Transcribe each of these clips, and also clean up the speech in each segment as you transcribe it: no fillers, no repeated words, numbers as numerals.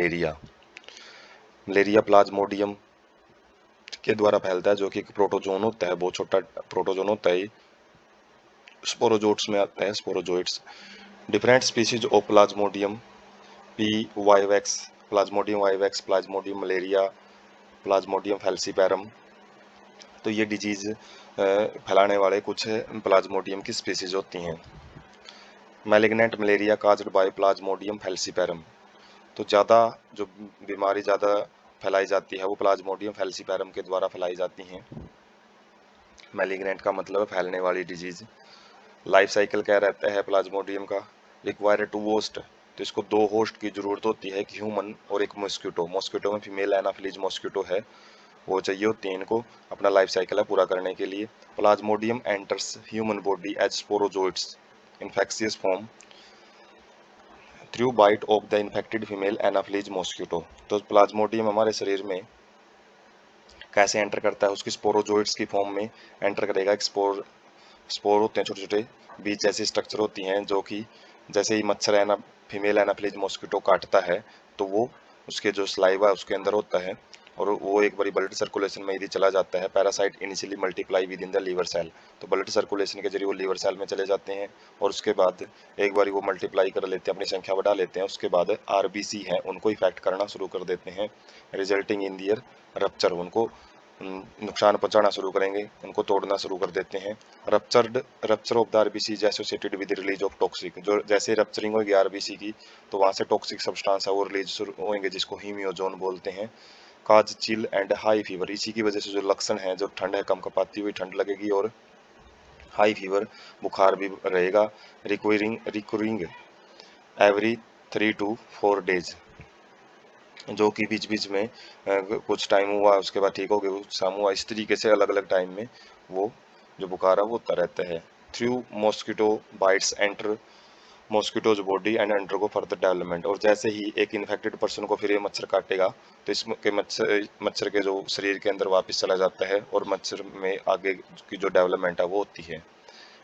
Malaria. Malaria Plasmodium के द्वारा फैलता है, जो कि एक प्रोटोजोन होता है, बहुत छोटा प्रोटोजोन होता है, स्पोरोजोट्स में आता है, sporozoites. Different species of Plasmodium P vivax, Plasmodium vivax, Plasmodium malaria, Plasmodium falciparum. तो ये डिजीज फैलाने वाले कुछ प्लाज्मोडियम की स्पीसीज होती हैं। Malignant malaria caused by Plasmodium falciparum. तो ज़्यादा जो बीमारी ज़्यादा फैलाई जाती है वो प्लाज्मोडियम फैल्सीपैरम के द्वारा फैलाई जाती हैं। मैलिग्नेंट का मतलब फैलने वाली डिजीज। लाइफ साइकिल क्या रहता है प्लाज्मोडियम का? रिक्वायर टू होस्ट, तो इसको दो होस्ट की जरूरत होती है, एक ह्यूमन और एक मॉस्किटो। मॉस्किटो में फीमेल एनाफिलीज मॉस्किटो है, वो चाहिए होती है इनको अपना लाइफ साइकिल है पूरा करने के लिए। Plasmodium enters human body as sporozoites infectious form through bite of the infected female anopheles mosquito. तो प्लाज्मोडियम हमारे शरीर में कैसे एंटर करता है? उसकी स्पोरोजोइट्स की फॉर्म में एंटर करेगा। एक स्पोर होते हैं छोटे छोटे बीज जैसी स्ट्रक्चर होती हैं, जो कि जैसे ही मच्छर है ना फीमेल एनाफिलीज मॉस्किटो काटता है तो वो उसके जो स्लाइवा है उसके अंदर होता है, और वो एक बारी ब्लड सर्कुलेशन में यदि चला जाता है। Parasite initially multiply within the liver cell, तो ब्लड सर्कुलेशन के जरिए वो लीवर सेल में चले जाते हैं, और उसके बाद एक बारी वो मल्टीप्लाई कर लेते हैं, अपनी संख्या बढ़ा लेते हैं। उसके बाद आरबीसी है उनको इफेक्ट करना शुरू कर देते हैं, रिजल्टिंग इन दियर रप्चर। उनको नुकसान पहुंचाना शुरू करेंगे, उनको तोड़ना शुरू कर देते हैं। Rupture of the RBC is associated with release of toxic, जो जैसे रप्चरिंग होगी आरबीसी की तो वहां से टॉक्सिक सब्सटेंस है वो रिलीज शुरू होंगे, जिसको हीमियोजोन बोलते हैं। काज चिल एंड हाई फीवर, इसी की वजह से जो लक्षण है, जो ठंड है कंपकपाती हुई ठंड लगेगी और हाई फीवर बुखार भी रहेगा। रिक्वरिंग एवरी 3 to 4 days, जो कि बीच बीच में कुछ टाइम हुआ उसके बाद ठीक हो गया, कुछ शाम हुआ, इस तरीके से अलग अलग टाइम में वो जो बुखार है वो होता रहता है। Through mosquito bytes enter mosquitoes body and under को फर्दर डेवलपमेंट, और जैसे ही एक इन्फेक्टेड पर्सन को फिर ये मच्छर काटेगा तो इसके मच्छर के जो शरीर के अंदर वापस चला जाता है और मच्छर में आगे की जो डेवलपमेंट है वो होती है।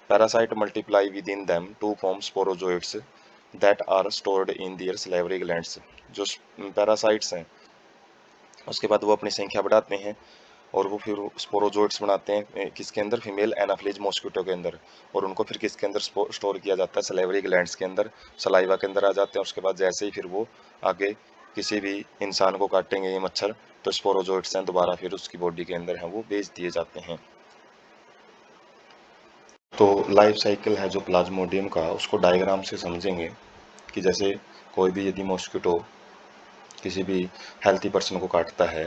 Parasite multiply within them to form sporozoites that are stored in their salivary glands. जो पैरासाइट्स हैं उसके बाद वो अपनी संख्या बढ़ाते हैं और वो फिर स्पोरोजोइट्स बनाते हैं किसके अंदर? फीमेल एनाफिलीज मॉस्किटो के अंदर, और उनको फिर किसके अंदर स्टोर किया जाता है? सलेवरी ग्लैंड्स के अंदर, सलाइवा के अंदर आ जाते हैं। उसके बाद जैसे ही फिर वो आगे किसी भी इंसान को काटेंगे ये मच्छर तो स्पोरोजोइट्स हैं दोबारा फिर उसकी बॉडी के अंदर हैं वो बेच दिए जाते हैं। तो लाइफ साइकिल है जो प्लाज्मोडियम का, उसको डायग्राम से समझेंगे कि जैसे कोई भी यदि मॉस्किटो किसी भी हेल्थी पर्सन को काटता है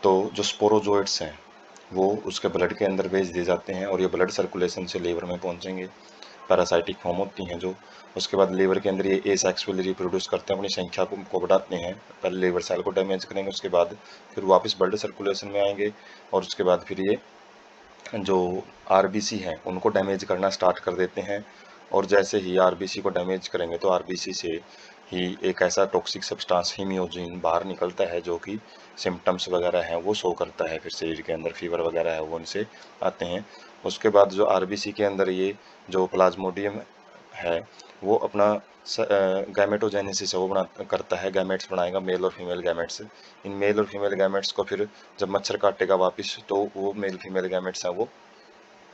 तो जो स्पोरोजोइट्स हैं वो उसके ब्लड के अंदर भेज दिए जाते हैं, और ये ब्लड सर्कुलेशन से लीवर में पहुंचेंगे। पैरासाइटिक फॉर्म होती हैं जो, उसके बाद लीवर के अंदर ये एसेक्सुअली रिप्रोड्यूस करते हैं, अपनी संख्या को बढ़ाते हैं। पहले लीवर सेल को डैमेज करेंगे, उसके बाद फिर वापस ब्लड सर्कुलेशन में आएंगे, और उसके बाद फिर ये जो आरबीसी हैं उनको डैमेज करना स्टार्ट कर देते हैं। और जैसे ही आरबीसी को डैमेज करेंगे तो आरबीसी से ही एक ऐसा टॉक्सिक सब्सटेंस हीमियोजिन बाहर निकलता है, जो कि सिम्टम्स वगैरह हैं वो शो करता है, फिर शरीर के अंदर फीवर वगैरह है वो उनसे आते हैं। उसके बाद जो आरबीसी के अंदर ये जो प्लाज्मोडियम है वो अपना गैमेटोजेनेसिस है वो बना करता है, गैमेट्स बनाएगा, मेल और फीमेल गैमेट्स। इन मेल और फीमेल गैमेट्स को फिर जब मच्छर काटेगा वापस तो वो मेल फीमेल गैमेट्स हैं वो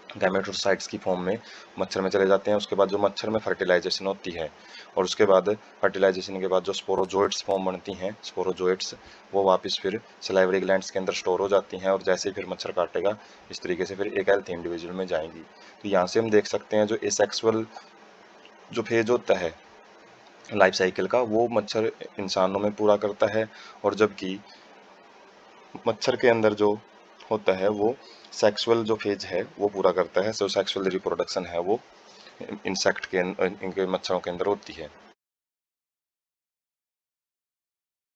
गैमेटोसाइट्स की फॉर्म में मच्छर में चले जाते हैं। उसके बाद जो मच्छर में फर्टिलाइजेशन होती है, और उसके बाद फर्टिलाइजेशन के बाद जो स्पोरोजोइट्स फॉर्म बनती हैं, स्पोरोजोइट्स वो वापस फिर सलाइवरी ग्लैंड्स के अंदर स्टोर हो जाती हैं, और जैसे ही फिर मच्छर काटेगा इस तरीके से फिर एक हेल्थी इंडिविजुअल में जाएंगी। तो यहाँ से हम देख सकते हैं जो एसेक्सुअल जो फेज होता है लाइफ साइकिल का वो मच्छर इंसानों में पूरा करता है, और जबकि मच्छर के अंदर जो होता है वो सेक्सुअल जो फेज है वो पूरा करता है। सो सेक्सुअल रिप्रोडक्शन है वो इंसेक्ट के इनके मच्छरों के अंदर होती है।